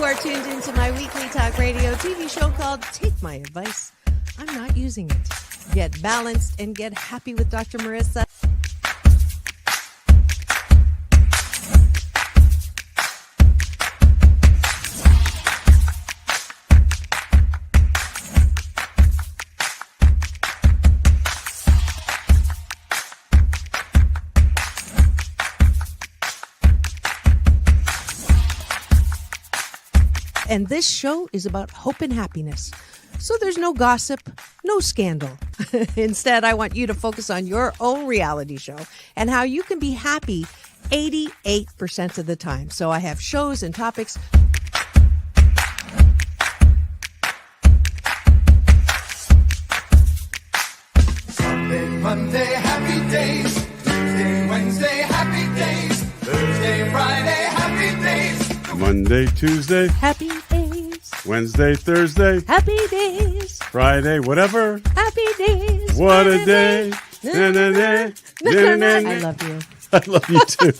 are tuned into my weekly talk radio TV show called Take My Advice. I'm not using it. Get balanced and get happy with Dr. Marissa. And this show is about hope and happiness. So there's no gossip, no scandal. Instead, I want you to focus on your own reality show and how you can be happy 88% of the time. So I have shows and topics. Monday, happy days. Tuesday, Wednesday, happy days. Thursday, Friday, happy days. Monday, Tuesday, Happy days. Wednesday, Thursday, Happy days. Friday, whatever. Happy days. What a day. Na, na, na, na, na, na. I love you. I love you too.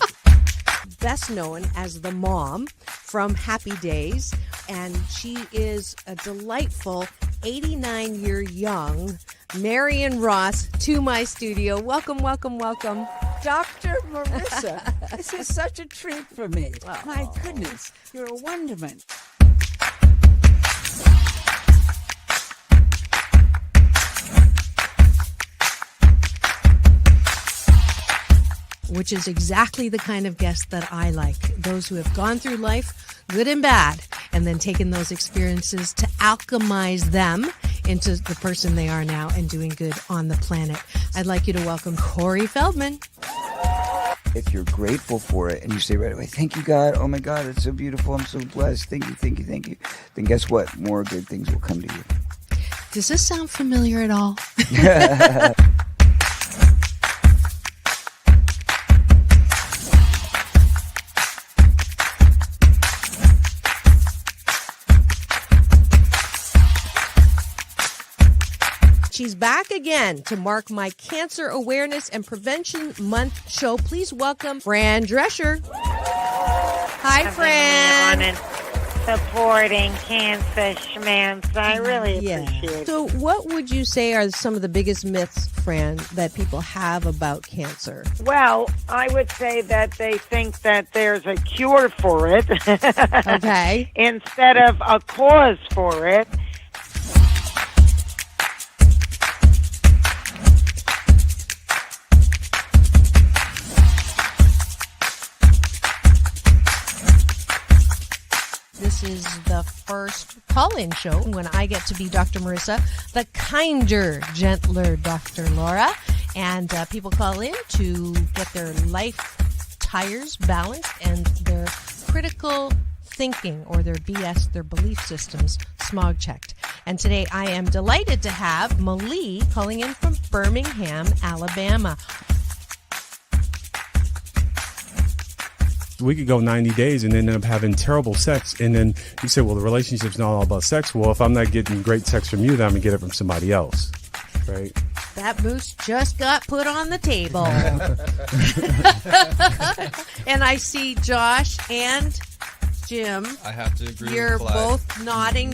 Best known as the mom from Happy Days, and she is a delightful 89-year young Marion Ross to my studio. Welcome, welcome, welcome. Dr. Marissa, this is such a treat for me. Oh. My goodness, you're a wonderment. Which is exactly the kind of guest that I like. Those who have gone through life, good and bad, and then taken those experiences to alchemize them into the person they are now and doing good on the planet. I'd like you to welcome Corey Feldman. If you're grateful for it and you say right away, thank you, God. Oh, my God, it's so beautiful. I'm so blessed. Thank you, thank you, thank you. Then guess what? More good things will come to you. Does this sound familiar at all? She's back again to mark my Cancer Awareness and Prevention Month show. Please welcome Fran Drescher. Hi, Fran. And supporting cancer schmance. I really appreciate it. So what would you say are some of the biggest myths, Fran, that people have about cancer? Well, I would say that they think that there's a cure for it. Okay. Instead of a cause for it. This is the first call-in show when I get to be Dr. Marissa, the kinder, gentler Dr. Laura. And people call in to get their life tires balanced and their critical thinking or their BS, their belief systems, smog checked. And today I am delighted to have Malie calling in from Birmingham, Alabama. We could go 90 days and end up having terrible sex. And then you say, well, the relationship's not all about sex. Well, if I'm not getting great sex from you, then I'm going to get it from somebody else. Right? That moose just got put on the table. And I see Josh and Jim. I have to agree You're with Clyde. both nodding.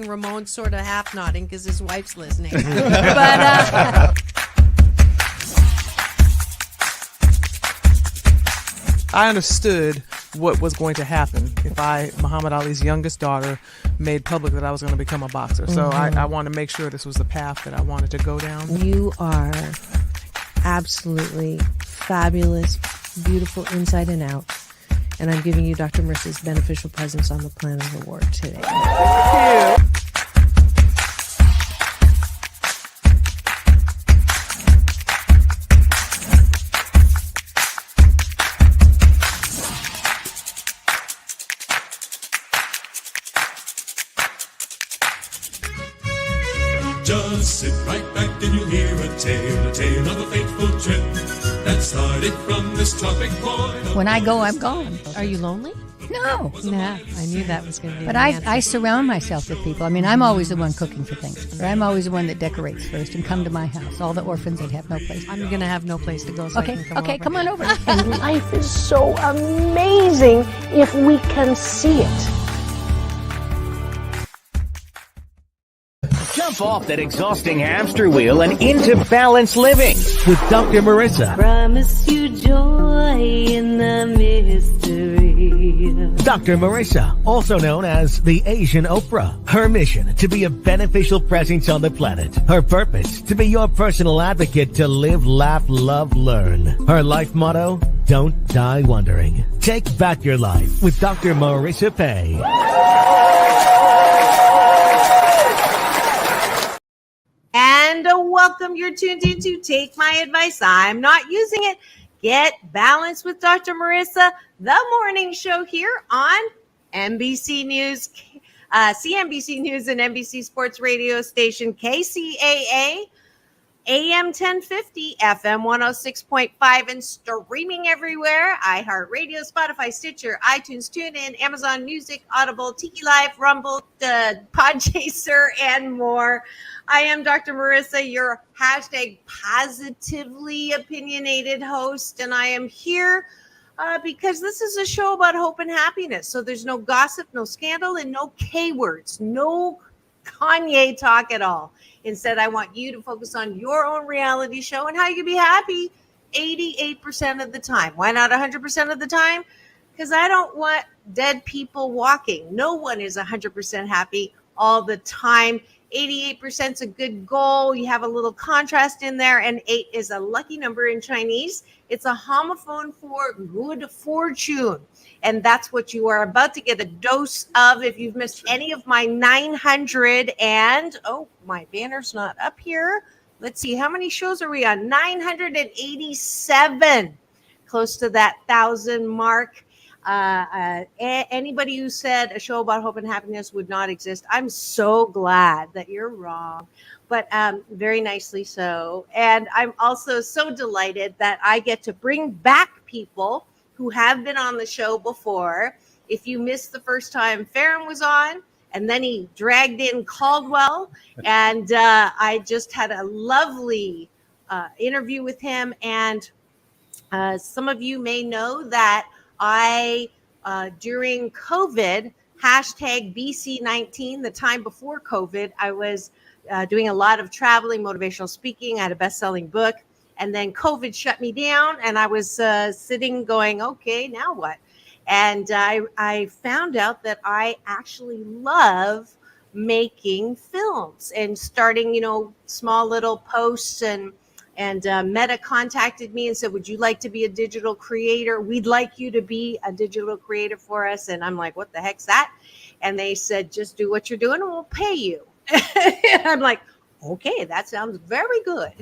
Ramon's sort of half nodding because his wife's listening. But I understood what was going to happen if Muhammad Ali's youngest daughter, made public that I was going to become a boxer. So I wanted to make sure this was the path that I wanted to go down. You are absolutely fabulous, beautiful inside and out. And I'm giving you Dr. Marissa's Beneficial Presence on the Planet Award today. Thank you. Just sit right back and you'll hear a tale of a fateful trip that started from this tropic point. When I go, I'm gone. Are you lonely? No. Nah, I knew that was going to be But the answer. I surround myself with people. I mean, I'm always the one cooking for things. Or I'm always the one that decorates first and come to my house. All the orphans that have no place. I'm going to have no place to go, so I can come over. Come on over. And life is so amazing if we can see it. Get off that exhausting hamster wheel and into balanced living with Dr. Marissa. Promise you joy in the mystery. Dr. Marissa, also known as the Asian Oprah. Her mission, to be a beneficial presence on the planet. Her purpose, to be your personal advocate to live, laugh, love, learn. Her life motto, don't die wondering. Take back your life with Dr. Marissa Pay. And welcome. You're tuned in to Take My Advice. I'm not using it. Get Balanced with Dr. Marissa, the morning show here on NBC News, CNBC News and NBC Sports radio station KCAA, AM 1050, FM 106.5, and streaming everywhere. iHeartRadio, Spotify, Stitcher, iTunes, TuneIn, Amazon Music, Audible, Tiki Live, Rumble, Podchaser, and more. I am Dr. Marissa, your hashtag positively opinionated host, and I am here because this is a show about hope and happiness. So there's no gossip, no scandal, and no K words, no Kanye talk at all. Instead, I want you to focus on your own reality show and how you can be happy 88% of the time. Why not 100% of the time? Because I don't want dead people walking. No one is 100% happy all the time. 88% is a good goal. You have a little contrast in there, and 8 is a lucky number in Chinese. It's a homophone for good fortune, and that's what you are about to get a dose of. If you've missed any of my 900 and, oh, my banner's not up here. Let's see, how many shows are we on? 987, close to that 1,000 mark. Anybody who said a show about hope and happiness would not exist, I'm so glad that you're wrong, but very nicely so. And I'm also so delighted that I get to bring back people who have been on the show before. If you missed the first time Farron was on, and then he dragged in Caldwell, and I just had a lovely interview with him. And some of you may know that I, during COVID, hashtag BC19, the time before COVID, I was doing a lot of traveling, motivational speaking. I had a best-selling book, and then COVID shut me down, and I was sitting going, okay, now what? And I found out that I actually love making films and starting, small little posts, and Meta contacted me and said, would you like to be a digital creator? We'd like you to be a digital creator for us. And I'm like, what the heck's that? And they said, just do what you're doing and we'll pay you. And I'm like, okay, that sounds very good.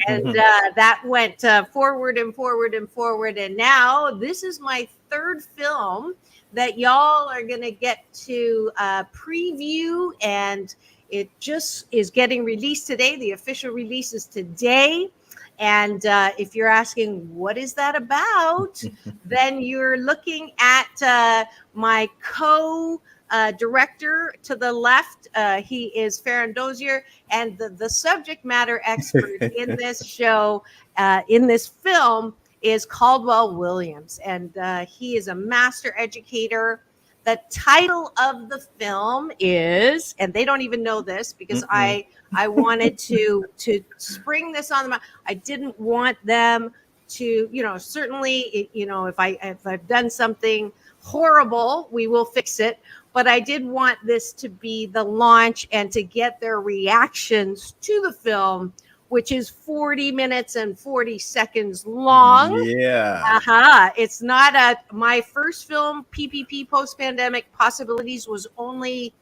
And that went forward and forward and forward. And now this is my third film that y'all are going to get to preview. And it just is getting released today. The official release is today. And if you're asking, what is that about? Then you're looking at my co-director to the left. He is Farron Dozier, and the subject matter expert in this show, in this film, is Caldwell Williams. And he is a master educator. The title of the film is, and they don't even know this because I wanted to spring this on them. I didn't want them to, certainly, if I've done something horrible, we will fix it. But I did want this to be the launch and to get their reactions to the film, which is 40 minutes and 40 seconds long. Yeah. It's not my first film, PPP, Post-Pandemic Possibilities, was only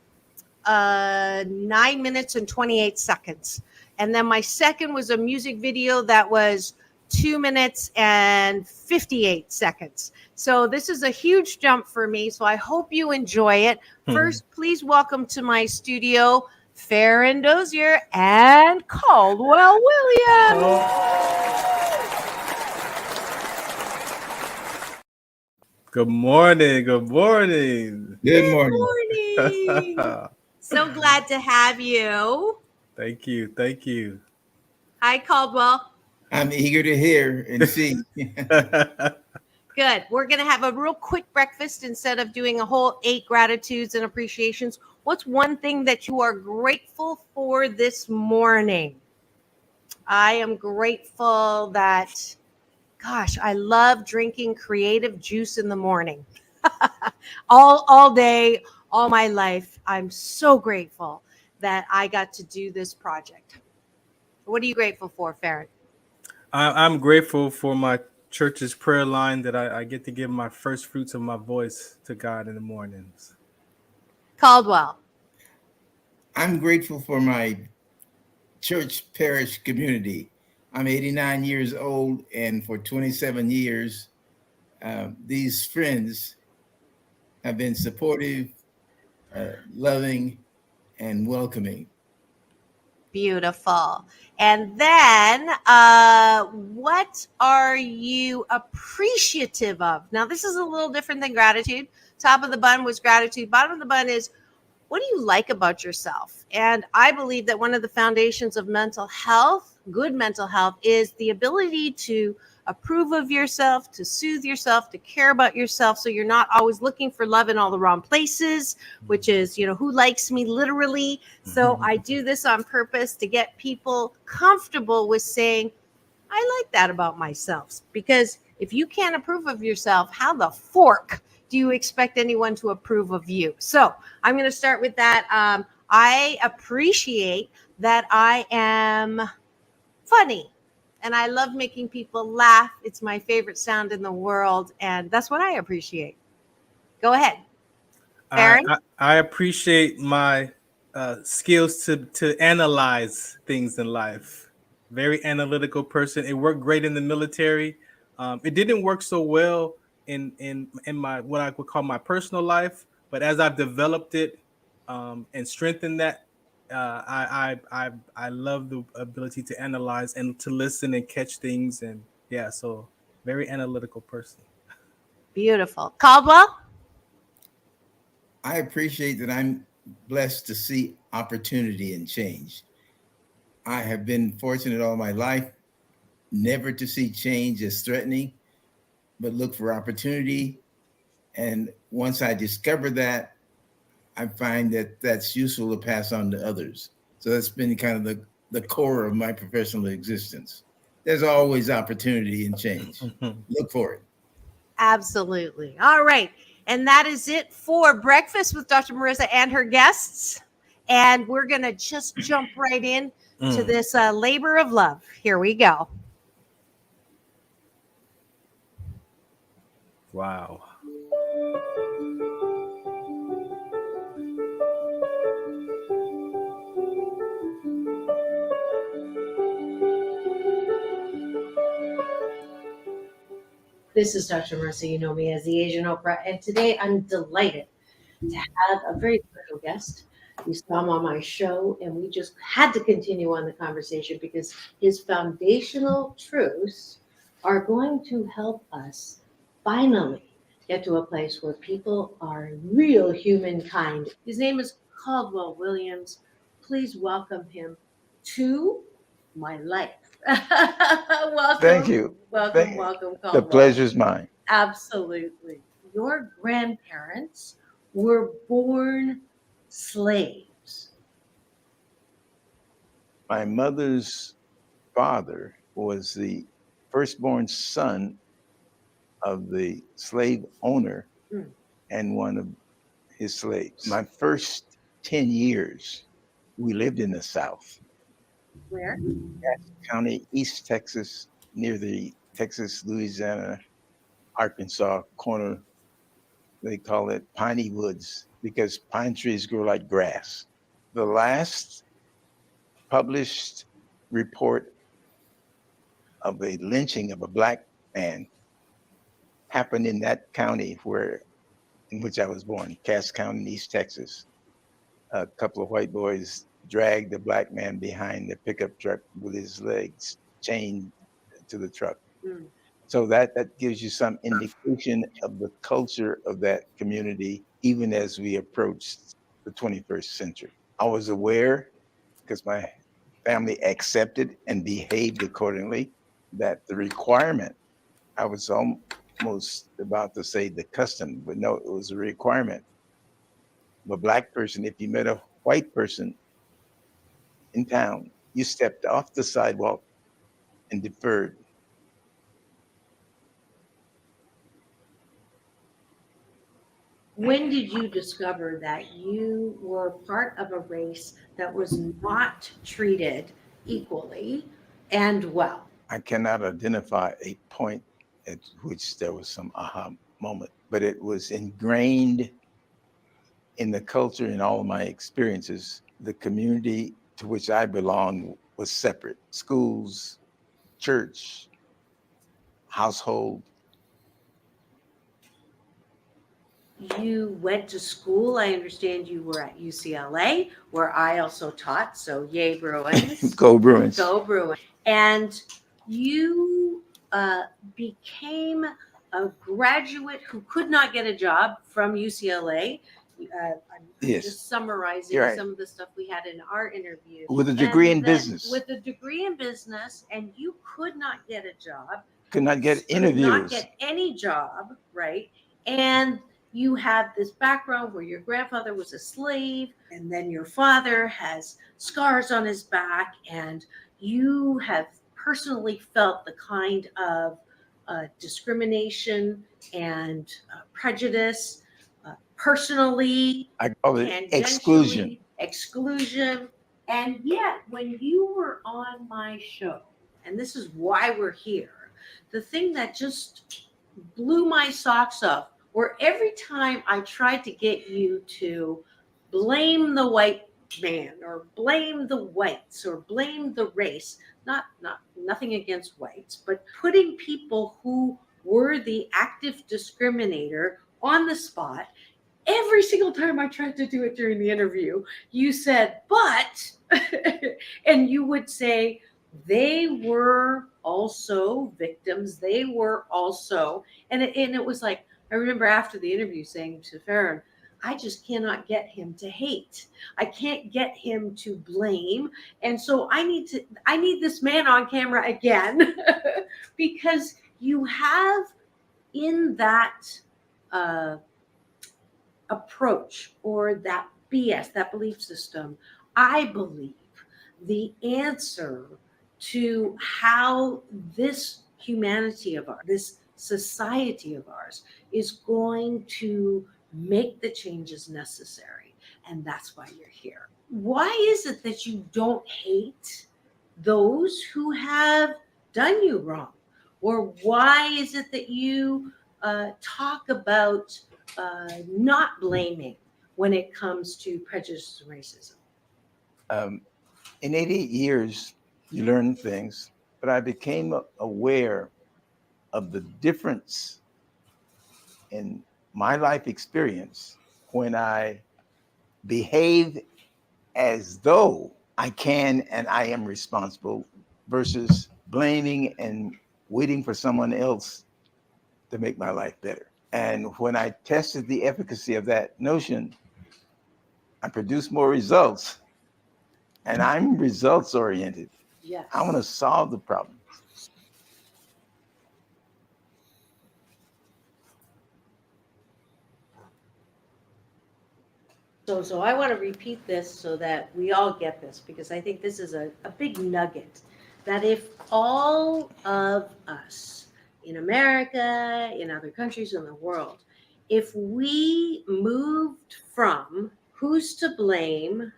9 minutes and 28 seconds. And then my second was a music video that was 2 minutes and 58 seconds. So this is a huge jump for me. So I hope you enjoy it. First, please welcome to my studio, Farron Dozier and Caldwell Williams. Good morning. Good morning. Good morning. So glad to have you. Thank you. Thank you. Hi, Caldwell. I'm eager to hear and see. Good. We're going to have a real quick breakfast instead of doing a whole 8 gratitudes and appreciations. What's one thing that you are grateful for this morning? I am grateful that, gosh, I love drinking creative juice in the morning. all day, all my life. I'm so grateful that I got to do this project. What are you grateful for, Farron? I'm grateful for my church's prayer line that I get to give my first fruits of my voice to God in the mornings. Caldwell. I'm grateful for my church parish community. I'm 89 years old, and for 27 years, these friends have been supportive, loving, and welcoming. Beautiful. And then what are you appreciative of? Now, this is a little different than gratitude. Top of the bun was gratitude. Bottom of the bun is, what do you like about yourself? And I believe that one of the foundations of mental health, good mental health, is the ability to approve of yourself, to soothe yourself, to care about yourself, so you're not always looking for love in all the wrong places, which is, who likes me literally. So I do this on purpose to get people comfortable with saying, I like that about myself. Because if you can't approve of yourself, how the fork do you expect anyone to approve of you? So I'm going to start with that. I appreciate that I am funny. And I love making people laugh. It's my favorite sound in the world. And that's what I appreciate. Go ahead. Farron? I appreciate my skills to analyze things in life. Very analytical person. It worked great in the military. It didn't work so well in my what I would call my personal life. But as I've developed it and strengthened that, I love the ability to analyze and to listen and catch things, and so very analytical person. Beautiful. Caldwell? I appreciate that I'm blessed to see opportunity and change. I have been fortunate all my life never to see change as threatening, but look for opportunity. And once I discover that, I find that that's useful to pass on to others. So that's been kind of the core of my professional existence. There's always opportunity and change. Look for it. Absolutely. All right. And that is it for Breakfast with Dr. Marissa and her guests. And we're going to just jump right in to this labor of love. Here we go. Wow. This is Dr. Marissa. You know me as the Asian Oprah. And today I'm delighted to have a very special guest. You saw him on my show, and we just had to continue on the conversation because his foundational truths are going to help us finally get to a place where people are real humankind. His name is Caldwell Williams. Please welcome him to my life. Welcome. Thank you. Welcome, Caldwell. The pleasure's mine. Absolutely. Your grandparents were born slaves. My mother's father was the firstborn son of the slave owner and one of his slaves. My first 10 years, we lived in the South. Where? Cass County, East Texas, near the Texas, Louisiana, Arkansas corner. They call it Piney Woods because pine trees grow like grass. The last published report of a lynching of a black man happened in that county in which I was born, Cass County, East Texas. A couple of white boys dragged the black man behind the pickup truck with his legs chained to the truck. So that gives you some indication of the culture of that community, even as we approached the 21st century. I was aware, because my family accepted and behaved accordingly, that the requirement, I was almost about to say the custom, but no, it was a requirement. A black person, if you met a white person in town, you stepped off the sidewalk and deferred. When did you discover that you were part of a race that was not treated equally and well? I cannot identify a point at which there was some aha moment, but it was ingrained in the culture and all of my experiences. The community to which I belonged was separate. Schools, church, household. You went to school. I understand you were at UCLA, where I also taught. So yay, Bruins. Go Bruins. Go Bruins. And you became a graduate who could not get a job from UCLA. I'm Yes. just summarizing You're right. some of the stuff we had in our interview. With a degree in And then business. With a degree in business, and you could not get a job. Could not get Could not interviews. get any job, right? And you have this background where your grandfather was a slave, and then your father has scars on his back, and you have personally felt the kind of discrimination and prejudice personally. I call it tangentially, exclusion. Exclusion. And yet, when you were on my show, and this is why we're here, the thing that just blew my socks off, where every time I tried to get you to blame the white man or blame the whites or blame the race, nothing against whites, but putting people who were the active discriminator on the spot, every single time I tried to do it during the interview, you said, but, and you would say, they were also victims. They were also, and it was like, I remember after the interview saying to Farron, I just cannot get him to hate. I can't get him to blame. And so I need this man on camera again because you have in that approach or that BS, that belief system, I believe the answer to how this humanity of ours, this society of ours is going to make the changes necessary. And that's why you're here. Why is it that you don't hate those who have done you wrong? Or why is it that you talk about not blaming when it comes to prejudice and racism? In 88 years, you learn things, but I became aware of the difference in my life experience when I behave as though I can and I am responsible versus blaming and waiting for someone else to make my life better. And when I tested the efficacy of that notion, I produced more results. And I'm results oriented. Yes. I want to solve the problem. So I want to repeat this so that we all get this, because I think this is a big nugget, that if all of us in America, in other countries in the world, if we moved from who's to blame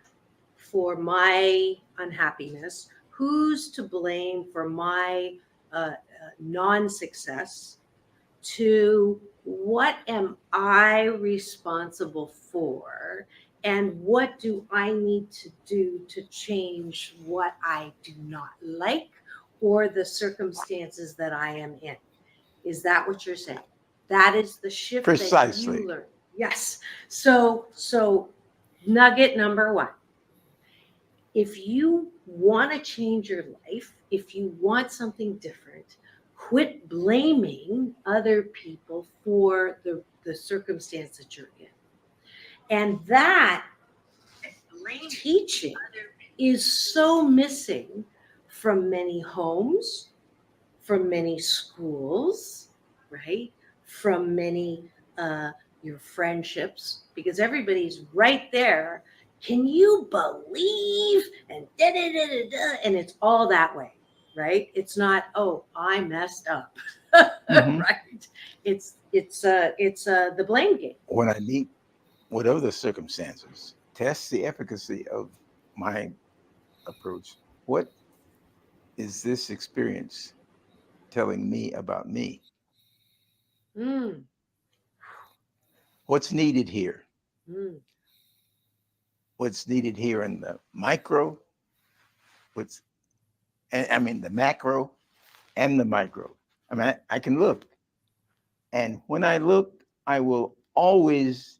for my unhappiness, who's to blame for my non-success, to what am I responsible for, and what do I need to do to change what I do not like or the circumstances that I am in. Is that what you're saying? That is the shift Precisely. that you learn. Yes. So nugget number one. If you want to change your life, if you want something different, quit blaming other people for the circumstance that you're in. And that teaching is so missing from many homes, from many schools, right? from many your friendships, because everybody's right there. Can you believe? And da da da da da, and it's all that way, right? It's not, oh, I messed up, Mhm. right? It's the blame game. When I meet, whatever the circumstances, test the efficacy of my approach. What is this experience telling me about me? Mm, What's needed here? mm. What's needed here in the micro? What's, and I mean, the macro and the micro. I mean, I can look. And when I look, I will always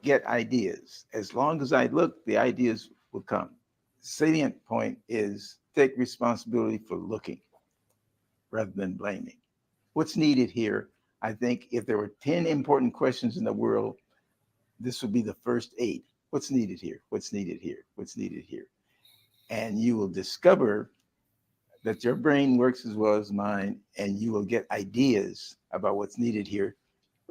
get ideas. As long as I look, the ideas will come. Salient point is take responsibility for looking rather than blaming. What's needed here? I think if there were 10 important questions in the world, this would be the first 8. What's needed here? What's needed here? What's needed here? And you will discover that your brain works as well as mine, and you will get ideas about what's needed here.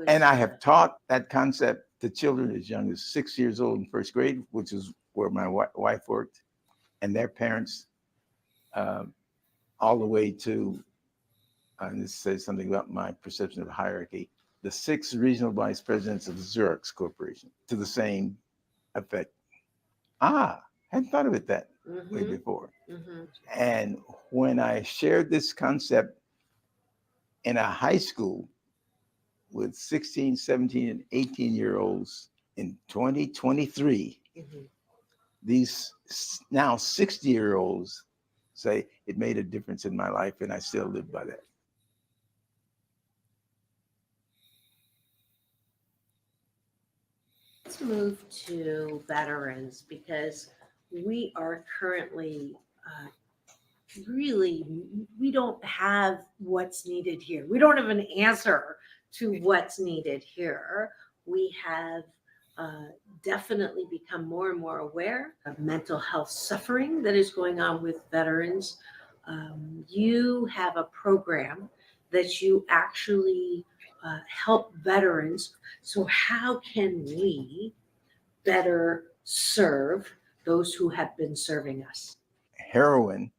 And I have taught that concept to children as young as 6 years old in first grade, which is where my wife worked, and their parents, all the way to, and this says something about my perception of hierarchy, the 6 regional vice presidents of the Xerox Corporation, to the same effect. Hadn't thought of it that way before. And when I shared this concept in a high school with 16, 17, and 18-year-olds in 2023, these now 60-year-olds say it made a difference in my life, and I still live by that. Let's move to veterans, because we are currently really, we don't have what's needed here. We don't have an answer to what's needed here. We have definitely become more and more aware of mental health suffering that is going on with veterans. You have a program that you actually help veterans. So how can we better serve those who have been serving us? Heroin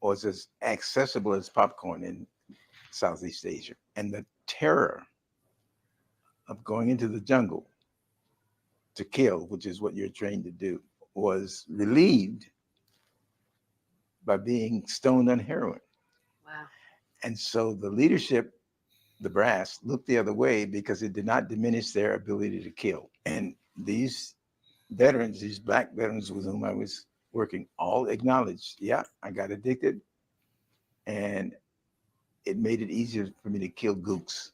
was as accessible as popcorn in Southeast Asia. And the terror of going into the jungle to kill, which is what you're trained to do, was relieved by being stoned on heroin. Wow. And so the leadership, the brass, looked the other way because it did not diminish their ability to kill. And these veterans, these Black veterans with whom I was working, all acknowledged, yeah, I got addicted, and it made it easier for me to kill gooks.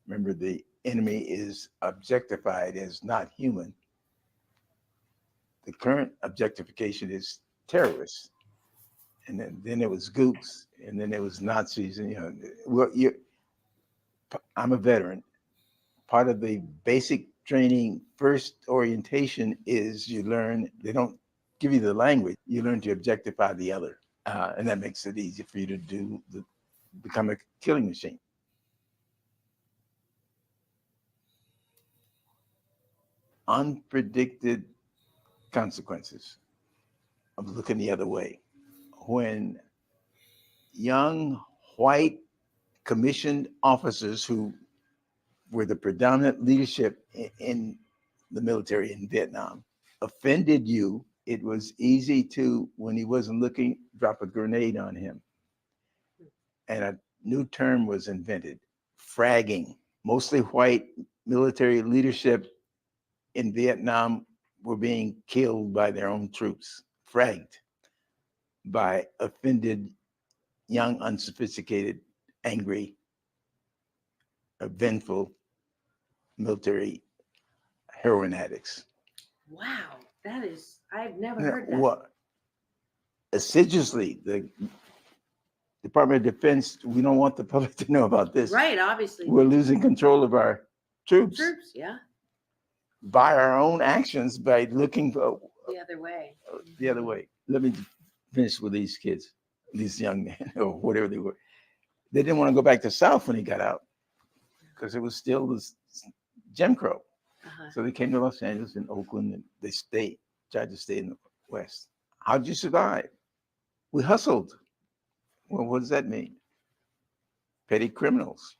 Remember, the enemy is objectified as not human. The current objectification is terrorists. And then it was gooks, and then it was Nazis. And, I'm a veteran. Part of the basic training, first orientation, is you learn, they don't give you the language, you learn to objectify the other. And that makes it easy for you to become a killing machine. Unpredicted consequences of looking the other way. When young white commissioned officers who were the predominant leadership in the military in Vietnam offended you, it was easy to, when he wasn't looking, drop a grenade on him. And a new term was invented, fragging. Mostly white military leadership in Vietnam were being killed by their own troops, fragged by offended, young, unsophisticated, angry, vengeful military heroin addicts. Wow, that is, I've never heard that. What? Assiduously, the Department of Defense, we don't want the public to know about this. Right, obviously. We're losing control of our troops. Yeah. By our own actions, by looking for The other way. the other way. Let me finish with these kids, these young men, or whatever they were. They didn't want to go back to the South when he got out because it was still this Jim Crow. So they came to Los Angeles and Oakland, and they tried to stay in the West. How'd you survive? We hustled. Well, what does that mean? Petty criminals.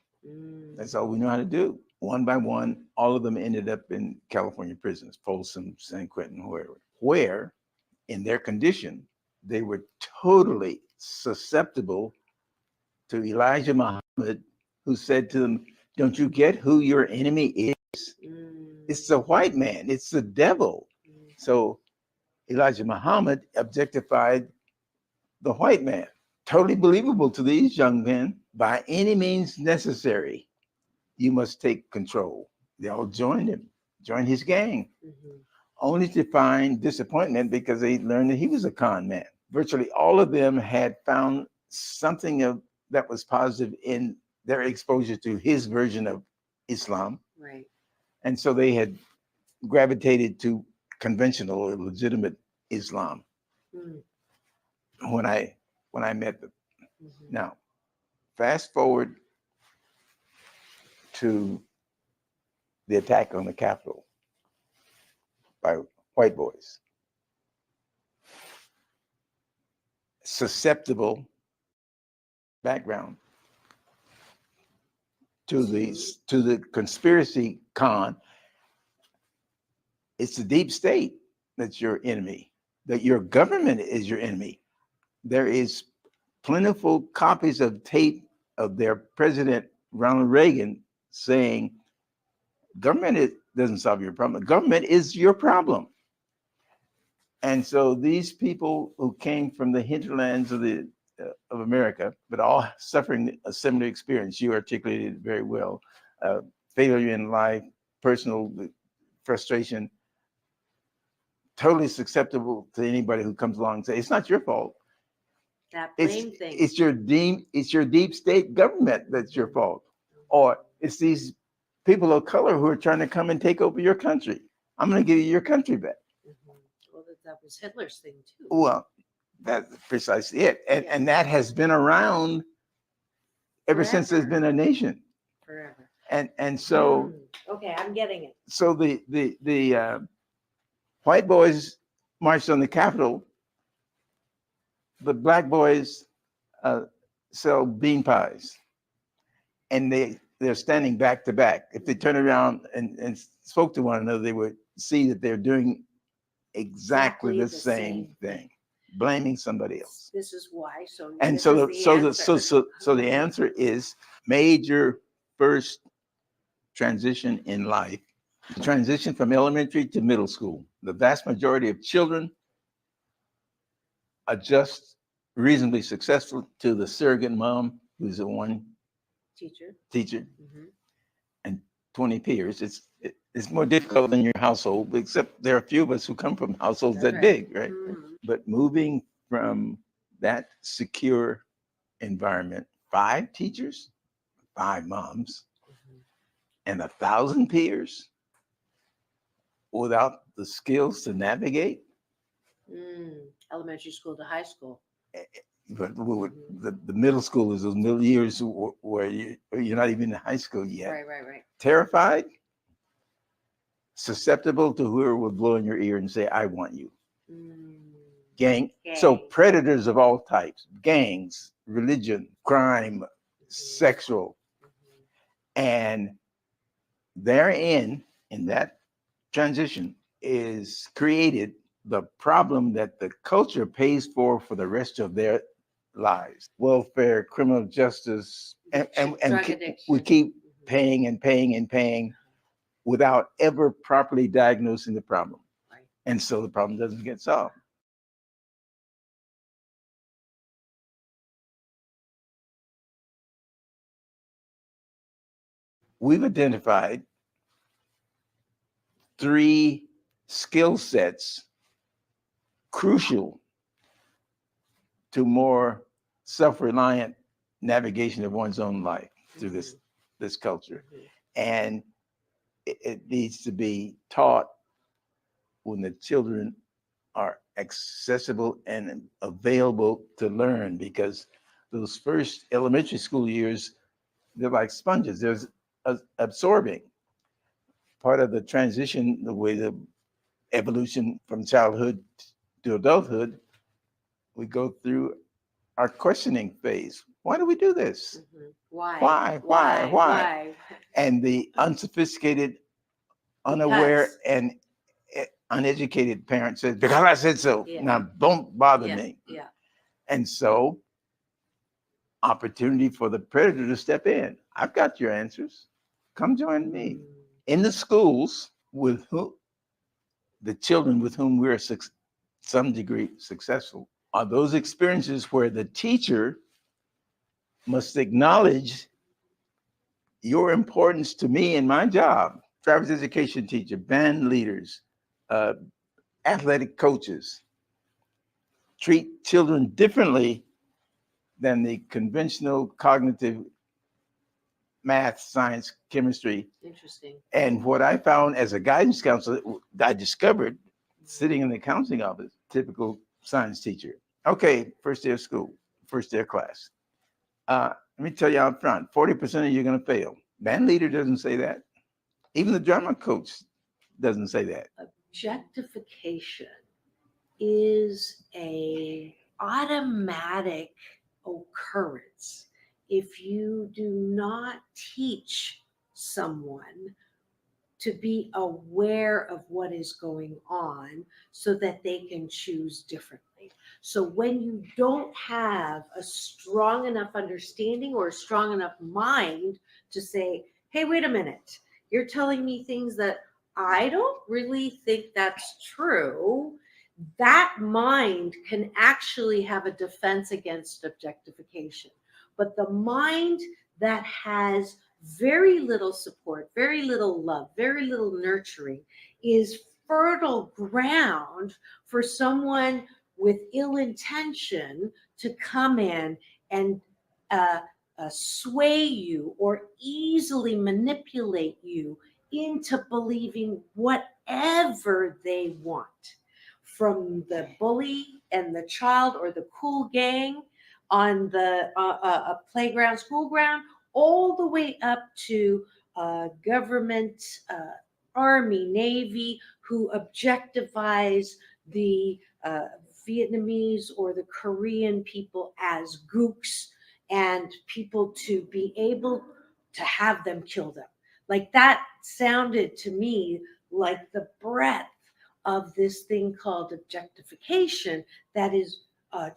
That's all we know how to do. One by one, all of them ended up in California prisons, Folsom, San Quentin, wherever, where in their condition, they were totally susceptible to Elijah Muhammad, who said to them, don't you get who your enemy is? It's the white man, it's the devil. So Elijah Muhammad objectified the white man. Totally believable to these young men. By any means necessary, you must take control. They all joined him, joined his gang, only to find disappointment because they learned that he was a con man. Virtually all of them had found something that was positive in their exposure to his version of Islam. Right. And so they had gravitated to conventional or legitimate Islam when I met them. Now, fast forward to the attack on the Capitol by white boys. Susceptible background to the conspiracy con. It's the deep state that's your enemy, that your government is your enemy. There is plentiful copies of tape of their president, Ronald Reagan, saying, government doesn't solve your problem. Government is your problem. And so these people who came from the hinterlands of America, but all suffering a similar experience, you articulated it very well, failure in life, personal frustration, totally susceptible to anybody who comes along and say, it's not your fault. That blame thing. It's your deep state government that's your fault. Or it's these people of color who are trying to come and take over your country. I'm going to give you your country back. Well, that was Hitler's thing too. Well, that's precisely it. And that has been around ever since there's been a nation. Forever. And so okay, I'm getting it. So the white boys marched on the Capitol. The black boys sell bean pies, and they're standing back to back. If they turn around and spoke to one another, they would see that they're doing exactly the same thing, blaming somebody else. This is why. So And this so is the answer is major first transition in life, transition from elementary to middle school. The vast majority of children adjust reasonably successful to the surrogate mom, who's the one teacher, and 20 peers. It's more difficult than your household, except there are a few of us who come from households that big, right? But moving from that secure environment, 5 teachers, 5 moms, and 1,000 peers without the skills to navigate. Elementary school to high school. But the middle school is those middle years where you're not even in high school yet. Right. Terrified, susceptible to whoever will blow in your ear and say, I want you. Gang. So predators of all types, gangs, religion, crime, sexual. And therein, in that transition, is created the problem that the culture pays for the rest of their lives. Welfare, criminal justice, and we keep paying and paying and paying without ever properly diagnosing the problem. And so the problem doesn't get solved. We've identified 3 skill sets crucial to more self-reliant navigation of one's own life through this culture. And it needs to be taught when the children are accessible and available to learn, because those first elementary school years, they're like sponges. There's absorbing. Part of the transition, the way the evolution from childhood to adulthood, we go through our questioning phase. Why do we do this? Why? And the unsophisticated, unaware, and uneducated parent says, because I said so. Yeah. Now don't bother Yeah. me. Yeah. And so, opportunity for the predator to step in. I've got your answers. Come join me. In the schools with the children with whom we're some degree successful are those experiences where the teacher must acknowledge your importance to me and my job. Driver's education teacher, band leaders, athletic coaches treat children differently than the conventional cognitive math, science, chemistry. Interesting. And what I found as a guidance counselor, I discovered sitting in the counseling office, typical science teacher. Okay, first day of school, first day of class. Let me tell you out front, 40% of you are going to fail. Band leader doesn't say that. Even the drama coach doesn't say that. Objectification is a automatic occurrence if you do not teach someone to be aware of what is going on so that they can choose differently. So when you don't have a strong enough understanding or a strong enough mind to say, hey, wait a minute, you're telling me things that I don't really think that's true, that mind can actually have a defense against objectification. But the mind that has very little support, very little love, very little nurturing is fertile ground for someone with ill intention to come in and sway you or easily manipulate you into believing whatever they want. From the bully and the child or the cool gang on the playground, school ground, all the way up to government, Army, Navy, who objectifies the Vietnamese or the Korean people as gooks and people to be able to have them kill them. Like that sounded to me like the breadth of this thing called objectification that is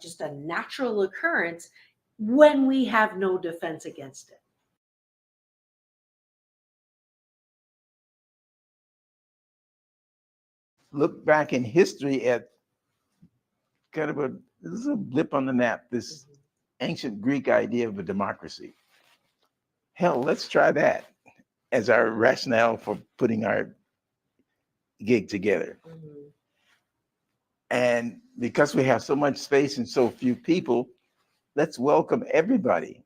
just a natural occurrence when we have no defense against it. Look back in history at kind of this is a blip on the map, this ancient Greek idea of a democracy. Hell, let's try that as our rationale for putting our gig together. And because we have so much space and so few people, let's welcome everybody,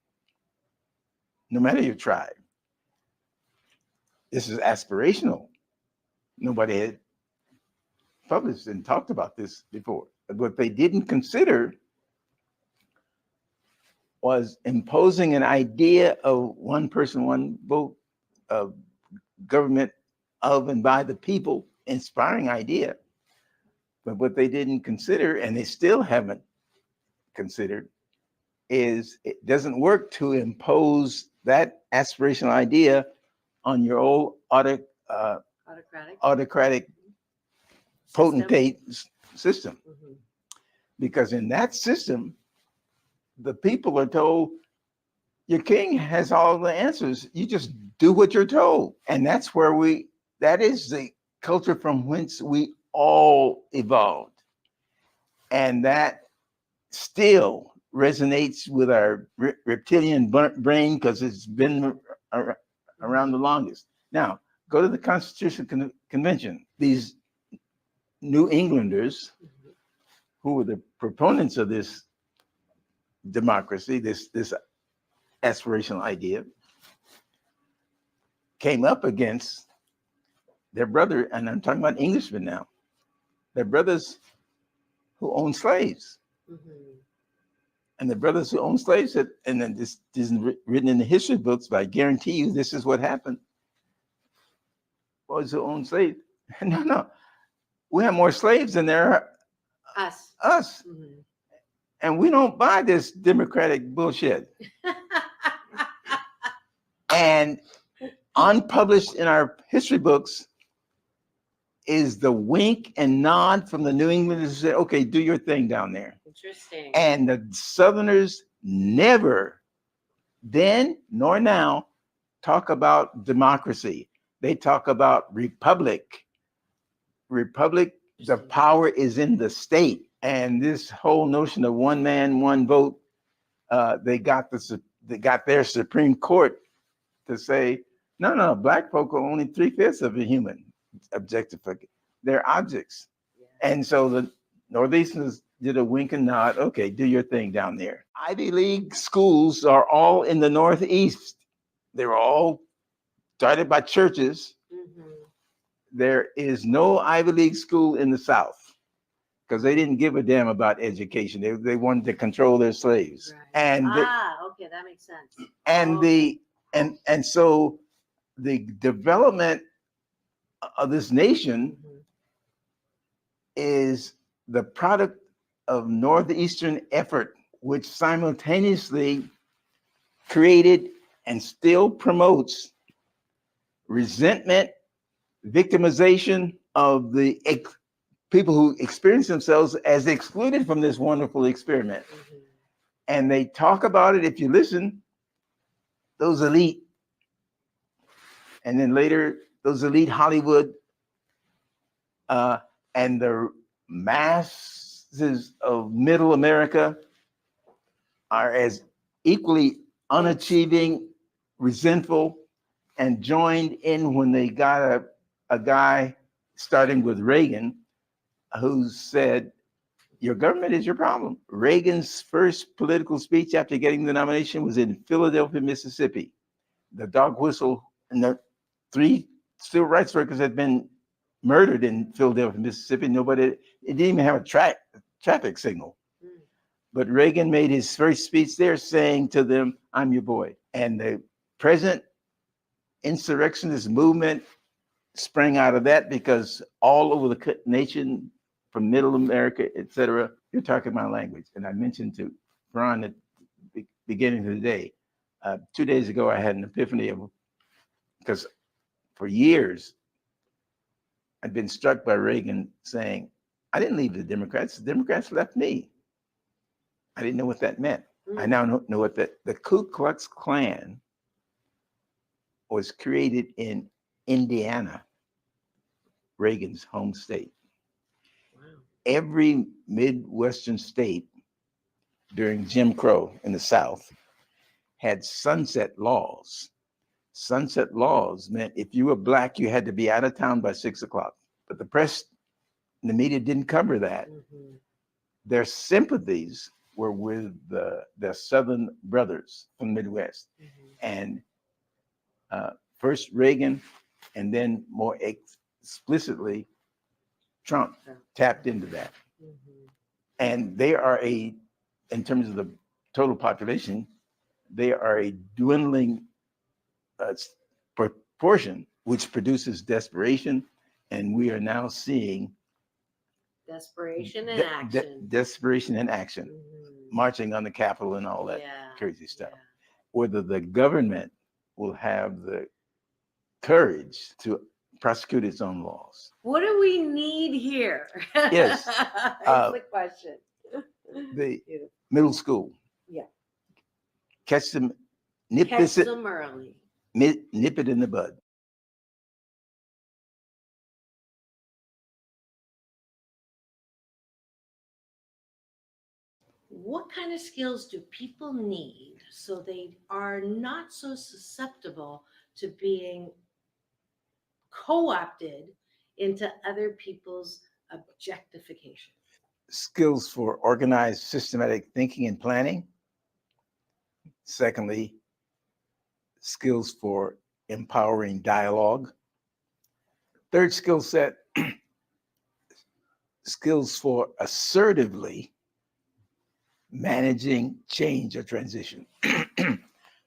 no matter your tribe. This is aspirational. Nobody had published and talked about this before. But what they didn't consider was imposing an idea of one person, one vote, of government of and by the people, inspiring idea. But what they didn't consider, and they still haven't considered, is it doesn't work to impose that aspirational idea on your old autocratic potentate system. Because in that system, the people are told, your king has all the answers. You just do what you're told. And that's where that is the culture from whence we all evolved. And that still resonates with our reptilian brain because it's been around the longest. Now, go to the Constitutional Convention. These New Englanders, who were the proponents of this democracy, this aspirational idea, came up against their brother, and I'm talking about Englishmen now, their brothers who owned slaves. And the brothers who owned slaves said, and then this isn't written in the history books, but I guarantee you this is what happened. Boys who owned slaves. No. We have more slaves than there are us. Mm-hmm. And we don't buy this democratic bullshit. And unpublished in our history books is the wink and nod from the New Englanders who said, okay, do your thing down there. Interesting. And the Southerners never, then nor now, talk about democracy. They talk about republic. Republic, the power is in the state. And this whole notion of one man, one vote, they got their Supreme Court to say, no, black folk are only 3/5 of a human. Objective, they're objects. And so the Northeasterners did a wink and nod. Okay, do your thing down there. Ivy League schools are all in the Northeast. They were all started by churches. Mm-hmm. There is no Ivy League school in the South because they didn't give a damn about education. They wanted to control their slaves. Right. And Okay, that makes sense. and so the development of this nation is the product of Northeastern effort, which simultaneously created and still promotes resentment, victimization of the people who experience themselves as excluded from this wonderful experiment. Mm-hmm. And they talk about it, if you listen, those elite, and then later those elite Hollywood, and the masses of middle America are as equally unachieving, resentful, and joined in when they got a guy, starting with Reagan, who said, your government is your problem. Reagan's first political speech after getting the nomination was in Philadelphia, Mississippi. The dog whistle, and the 3 civil rights workers had been murdered in Philadelphia, Mississippi. It didn't even have a traffic signal. But Reagan made his first speech there saying to them, I'm your boy. And the present insurrectionist movement sprang out of that, because all over the nation, from middle America, et cetera, you're talking my language. And I mentioned to Farron at the beginning of the day, 2 days ago, I had an epiphany because for years, I'd been struck by Reagan saying, I didn't leave the Democrats left me. I didn't know what that meant. I now know what the Ku Klux Klan was created in Indiana, Reagan's home state. Every Midwestern state during Jim Crow in the South had sunset laws. Sunset laws meant if you were Black, you had to be out of town by 6 o'clock. But the press and the media didn't cover that. Mm-hmm. Their sympathies were with the Southern brothers from the Midwest. Mm-hmm. And first Reagan, and then more explicitly, Trump tapped into that. Mm-hmm. And they are in terms of the total population, they are a dwindling proportion, which produces desperation. And we are now seeing desperation and action. Desperation and action, marching on the Capitol and all that crazy stuff. Whether the government will have the courage to prosecute its own laws. What do we need here? Yes. That's the question. The middle school. Yeah. Catch them, Catch them early. Nip it in the bud. What kind of skills do people need so they are not so susceptible to being co-opted into other people's objectification? Skills for organized, systematic thinking and planning. Secondly, skills for empowering dialogue. Third skill set, skills for assertively managing change or transition.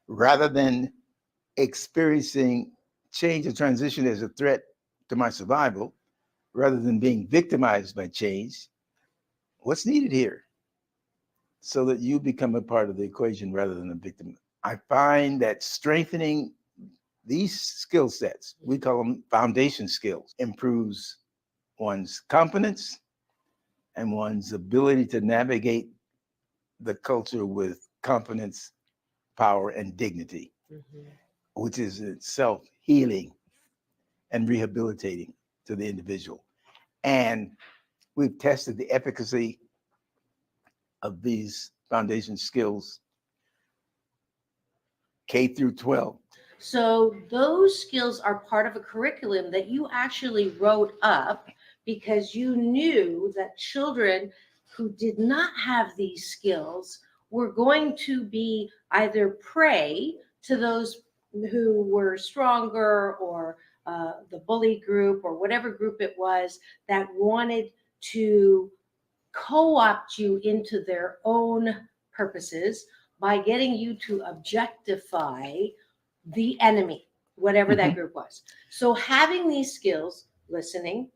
Rather than experiencing change or transition as a threat to my survival, rather than being victimized by change, what's needed here? So that you become a part of the equation rather than a victim. I find that strengthening these skill sets, we call them foundation skills, improves one's confidence and one's ability to navigate the culture with confidence, power, and dignity, which is itself healing and rehabilitating to the individual. And we've tested the efficacy of these foundation skills K through 12. So those skills are part of a curriculum that you actually wrote up because you knew that children who did not have these skills were going to be either prey to those who were stronger, or the bully group, or whatever group it was that wanted to co-opt you into their own purposes by getting you to objectify the enemy, whatever that group was. So having these skills, listening,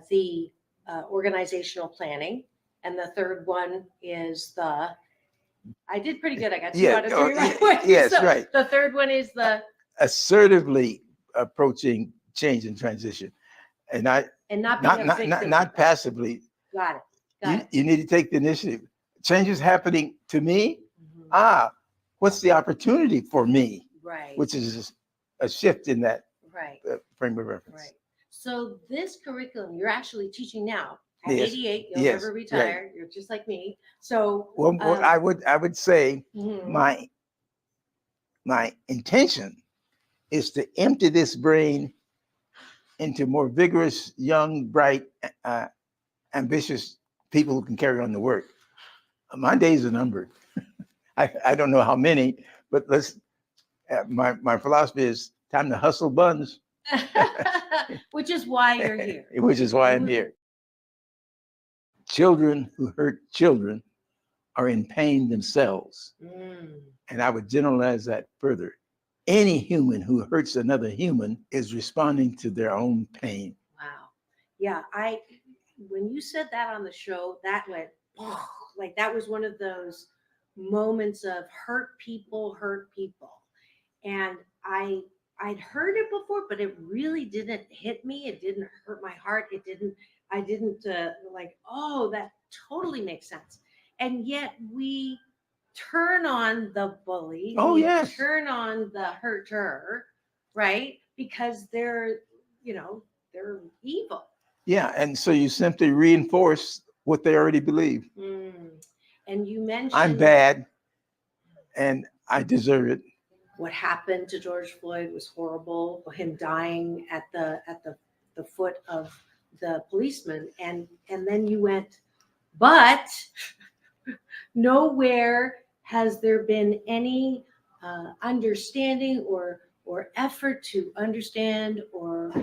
the organizational planning, and the third one is I did pretty good. I got 2 out of 3 right. Yes, So right. The third one is Assertively approaching change and transition, and not being a victim. not passively. Got it. You need to take the initiative. Change is happening to me. What's the opportunity for me? Right. Which is a shift in that Right. Frame of reference. Right. So this curriculum you're actually teaching now. At Yes. 88, you'll Yes, never retire. right. You're just like me. So Well, I would say Mhm. my intention is to empty this brain into more vigorous, young, bright, ambitious people who can carry on the work. My days are numbered. I don't know how many, but my philosophy is time to hustle buns. which is why you're here. Which is why I'm here. Children who hurt children are in pain themselves. And I would generalize that further. Any human who hurts another human is responding to their own pain. Wow. Yeah, when you said that on the show, that went like that was one of those moments of hurt people. And I'd heard it before, but it really didn't hit me. It didn't hurt my heart. I didn't like, oh, that totally makes sense. And yet we turn on the bully. Oh, we yes. Turn on the hurter, right? Because they're evil. Yeah, and so you simply reinforce what they already believe. And you mentioned I'm bad and I deserve it. what happened to George Floyd was horrible. Him dying at the foot of the policeman, and then you went, but nowhere has there been any understanding or effort to understand or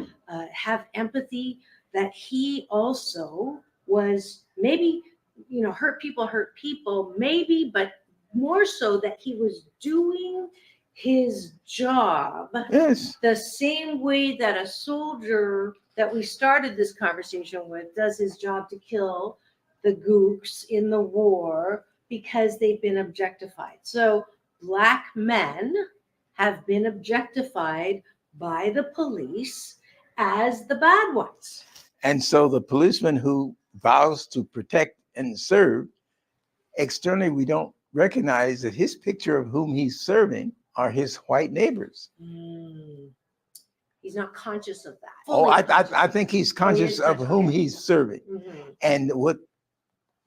have empathy that he also was maybe hurt people maybe, but more so that he was doing his job the same way that a soldier that we started this conversation with does his job to kill the gooks in the war because they've been objectified. So Black men have been objectified by the police as the bad ones. And so the policeman who vows to protect and serve, externally we don't recognize that his picture of whom he's serving are his white neighbors. He's not conscious of that. Oh, I think he's conscious of whom he's serving. And what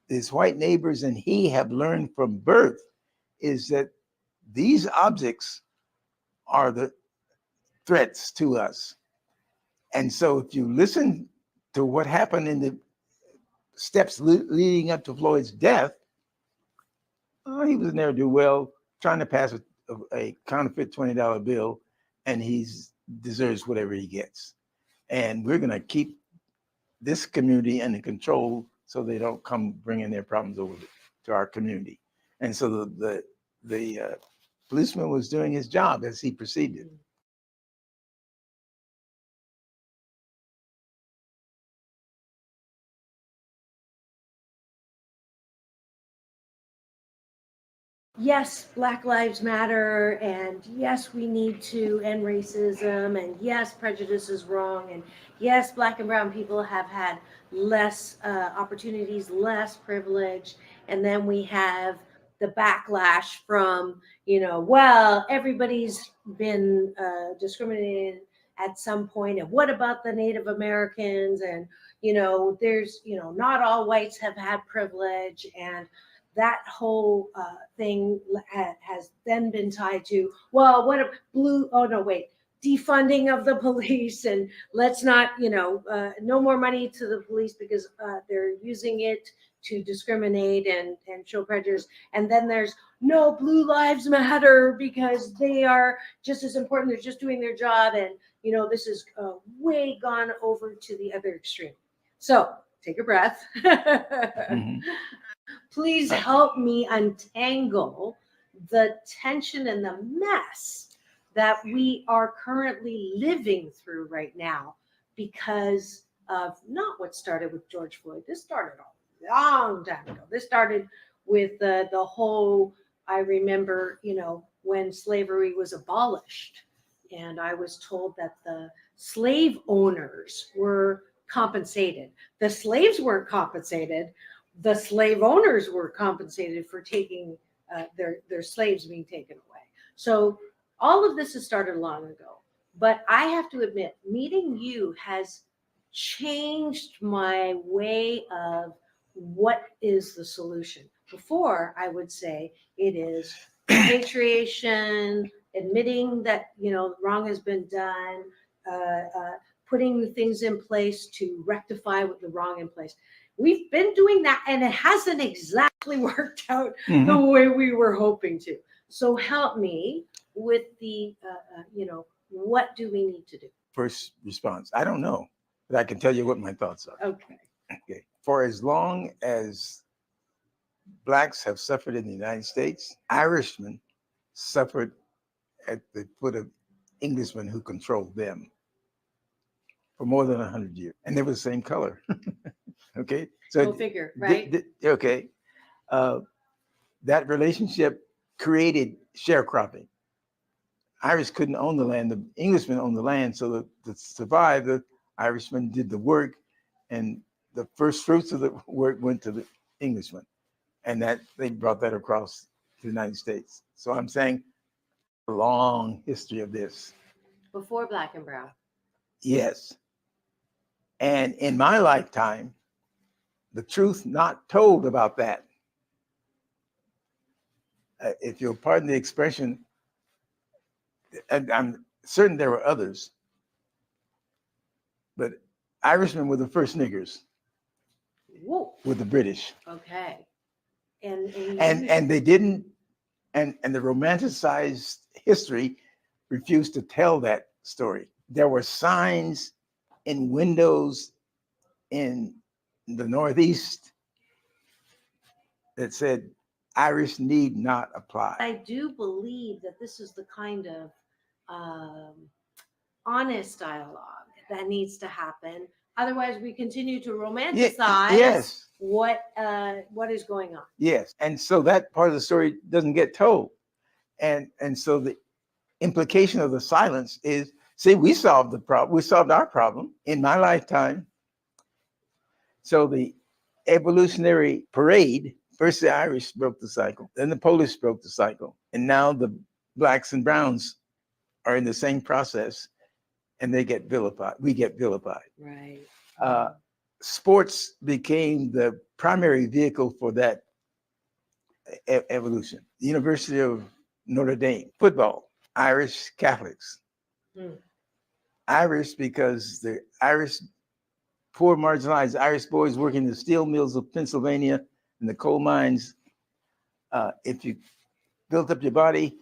his white neighbors and he have learned from birth is that these objects are the threats to us. And so if you listen to what happened in the steps leading up to Floyd's death, he was ne'er do well, trying to pass a counterfeit $20 bill, and he deserves whatever he gets. And we're going to keep this community under control so they don't come bringing their problems over to our community. And so the policeman was doing his job as he perceived it. Yes, Black Lives Matter, and yes, we need to end racism, and yes, prejudice is wrong, and yes, Black and brown people have had less opportunities, less privilege, and then we have the backlash from, well, everybody's been discriminated at some point, and what about the Native Americans? And, there's, not all whites have had privilege, and that whole thing has then been tied to, well, what a defunding of the police, and let's not, no more money to the police because they're using it to discriminate and show prejudice. And then there's no Blue Lives Matter because they are just as important. They're just doing their job. And, this is way gone over to the other extreme. So take a breath. Please help me untangle the tension and the mess that we are currently living through right now because of not what started with George Floyd. This started a long time ago. This started with the whole, I remember, when slavery was abolished, and I was told that the slave owners were compensated. The slaves weren't compensated. The slave owners were compensated for taking their slaves being taken away. So all of this has started long ago. But I have to admit, meeting you has changed my way of what is the solution. Before, I would say it is repatriation, admitting that wrong has been done, putting things in place to rectify what the wrong in place. We've been doing that, and it hasn't exactly worked out the way we were hoping to. So help me with the, what do we need to do? First response, I don't know, but I can tell you what my thoughts are. Okay. For as long as Blacks have suffered in the United States, Irishmen suffered at the foot of Englishmen who controlled them for more than 100 years. And they were the same color. Okay. So Go figure, right? That relationship created sharecropping. Irish couldn't own the land. The Englishmen owned the land. So to survive, the Irishmen did the work, and the first fruits of the work went to the Englishmen. And that they brought that across to the United States. So I'm saying a long history of this. Before Black and brown. Yes. And in my lifetime, the truth not told about that, if you'll pardon the expression, and I'm certain there were others, but Irishmen were the first niggers. Whoa. With the British. Okay. And they didn't, and the romanticized history refused to tell that story. There were signs in windows in the Northeast that said Irish need not apply. I do believe that this is the kind of honest dialogue that needs to happen. Otherwise, we continue to romanticize what is going on. Yes, and so that part of the story doesn't get told, and so the implication of the silence is, see, we solved the problem. We solved our problem in my lifetime. So the evolutionary parade, first the Irish broke the cycle, then the Polish broke the cycle, and now the Blacks and Browns are in the same process, and they get vilified. We get vilified. Right. Sports became the primary vehicle for that evolution. The University of Notre Dame, football, Irish Catholics. Irish because the Irish, poor marginalized Irish boys working in the steel mills of Pennsylvania and the coal mines. If you built up your body,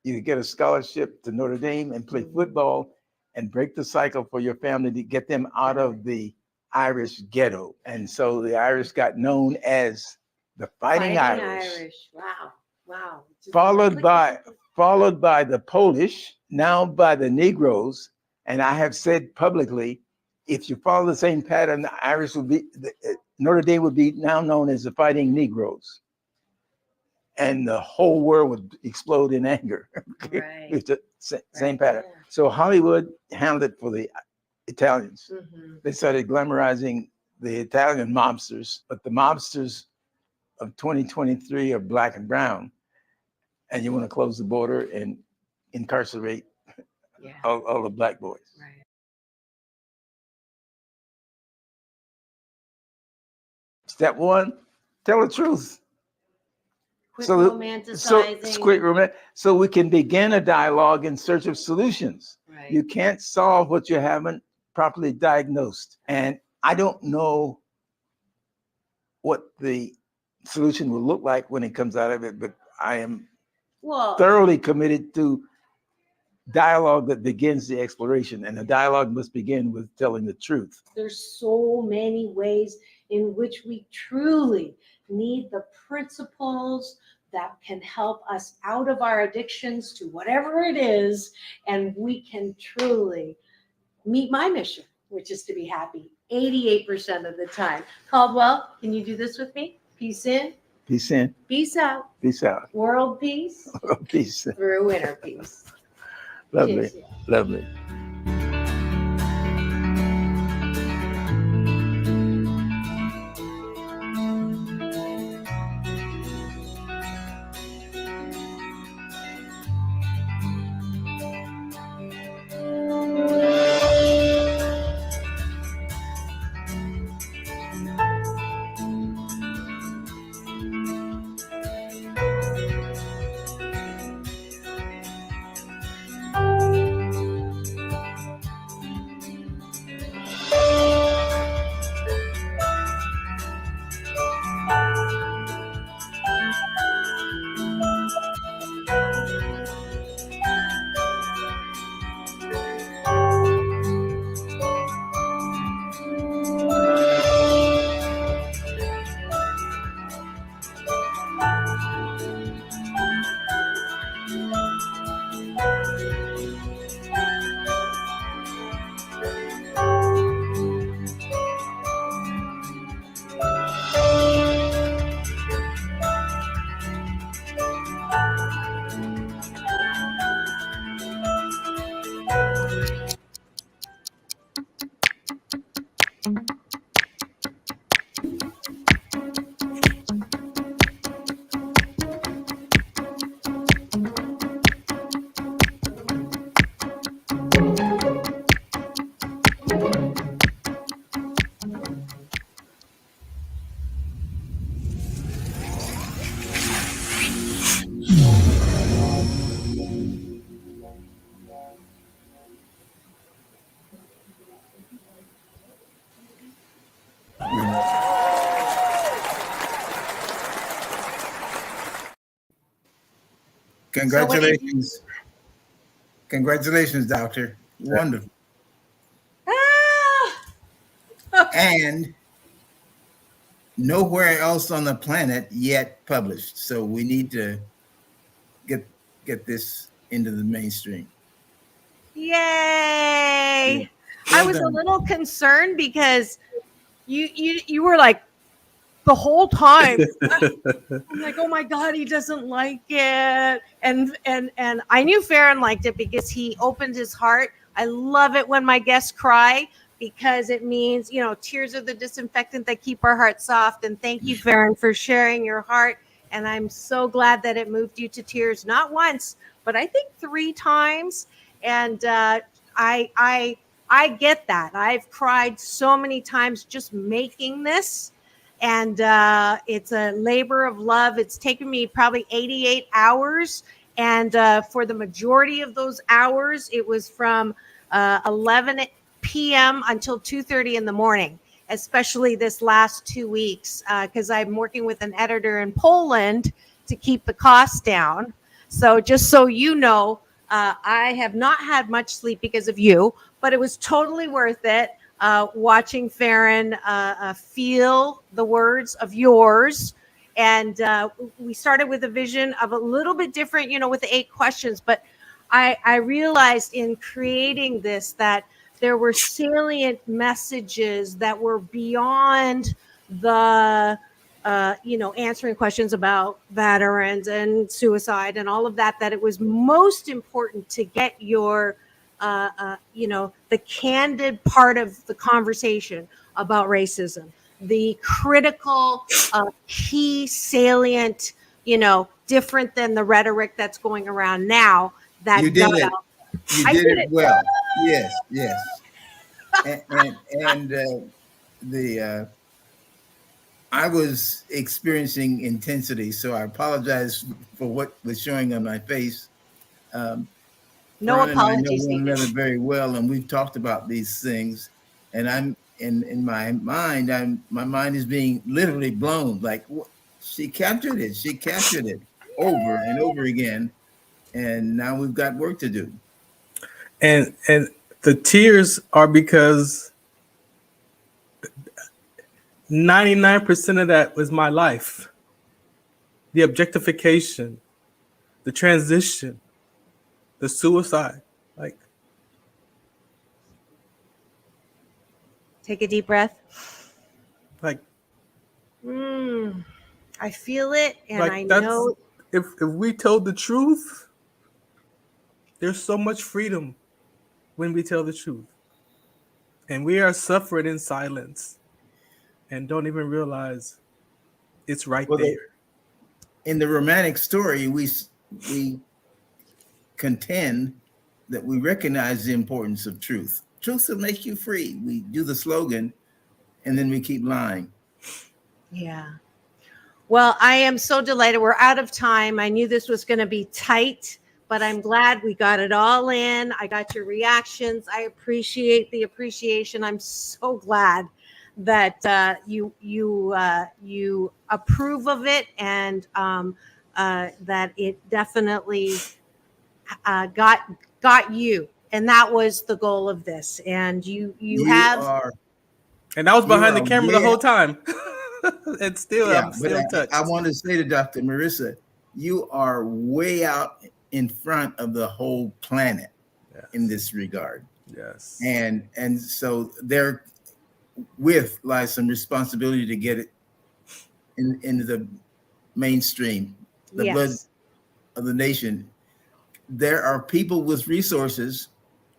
you could get a scholarship to Notre Dame and play football and break the cycle for your family to get them out of the Irish ghetto. And so the Irish got known as the Fighting Irish. Wow. Wow. Followed by the Polish, now by the Negroes. And I have said publicly, if you follow the same pattern, the Irish would be, Notre Dame would be now known as the Fighting Negroes. And the whole world would explode in anger. Right. It's the same pattern. So Hollywood handled it for the Italians. They started glamorizing the Italian mobsters, but the mobsters of 2023 are black and brown. And you want to close the border and incarcerate all the black boys. Right. Step one, tell the truth. Quit So romanticizing. so we can begin a dialogue in search of solutions. Right. You can't solve what you haven't properly diagnosed. And I don't know what the solution will look like when it comes out of it, but I am thoroughly committed to dialogue that begins the exploration, and the dialogue must begin with telling the truth. There's so many ways in which we truly need the principles that can help us out of our addictions to whatever it is, and we can truly meet my mission, which is to be happy 88% of the time. Caldwell, can you do this with me? Peace in. Peace in. Peace out. Peace out. World peace. Peace. Through inner peace. Lovely. Cheers. Lovely. Congratulations. Congratulations, doctor. Wonderful. And nowhere else on the planet yet published. So we need to get this into the mainstream. Yay! Well I was done. a little concerned because you were like the whole time. I'm like, oh my God, he doesn't like it. And I knew Farron liked it because he opened his heart. I love it when my guests cry because it means, tears are the disinfectant that keep our hearts soft. And thank you, Farron, for sharing your heart. And I'm so glad that it moved you to tears, not once, but I think 3 times. And I get that. I've cried so many times just making this. And it's a labor of love. It's taken me probably 88 hours. And for the majority of those hours, it was from 11 p.m. until 2:30 in the morning, especially this last 2 weeks, because I'm working with an editor in Poland to keep the costs down. So just so you know, I have not had much sleep because of you, but it was totally worth it. Watching Farron feel the words of yours And we started with a vision of a little bit different, with the 8 questions. But I realized in creating this that there were salient messages that were beyond the answering questions about veterans and suicide and all of that, that it was most important to get your, the candid part of the conversation about racism, the critical, key, salient, different than the rhetoric that's going around now. That You did got it. out. You I did it well. Yes, yes. And I was experiencing intensity, so I apologize for what was showing on my face. No Farron and I know apologies one needed. another very well, and we've talked about these things. And I'm in my mind, my mind is being literally blown. Like, she captured it. She captured it over and over again. And now we've got work to do. And the tears are because 99% of that was my life. The objectification, the transition, the suicide. Like, Take a deep breath. Like, I feel it, and like I that's, know. if we told the truth, there's so much freedom when we tell the truth. And we are suffering in silence and don't even realize it's right there. In the romantic story, we contend that we recognize the importance of truth. Truth will make you free. We do the slogan, and then we keep lying. Yeah. Well, I am so delighted. We're out of time. I knew this was going to be tight, but I'm glad we got it all in. I got your reactions. I appreciate the appreciation. I'm so glad that you approve of it, and that it definitely got you. And that was the goal of this. And you have. And I was behind the camera the whole time. And still, I'm still touched. I want to say to Dr. Marissa, you are way out in front of the whole planet in this regard. Yes. And so there with lies some responsibility to get it into the mainstream, the blood of the nation. There are people with resources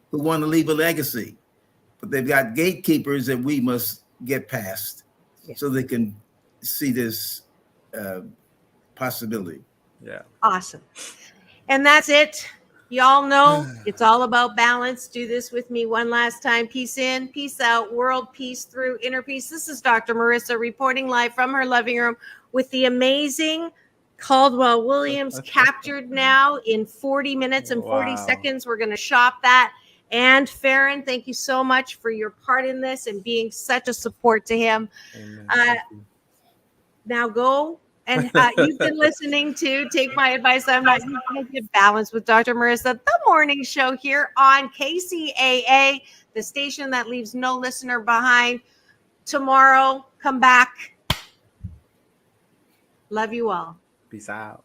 who want to leave a legacy, but they've got gatekeepers that we must get past so they can see this possibility. Yeah. Awesome. And that's it. Y'all know it's all about balance. Do this with me one last time. Peace in, peace out, world peace through inner peace. This is Dr. Marissa reporting live from her living room with the amazing Caldwell Williams, captured now in 40 minutes and 40 seconds. We're going to shop that. And Farron, thank you so much for your part in this and being such a support to him. Now go. And you've been listening to Take My Advice. I'm Not Going to Get Balance with Dr. Marissa, the morning show here on KCAA, the station that leaves no listener behind. Tomorrow, come back. Love you all. Peace out.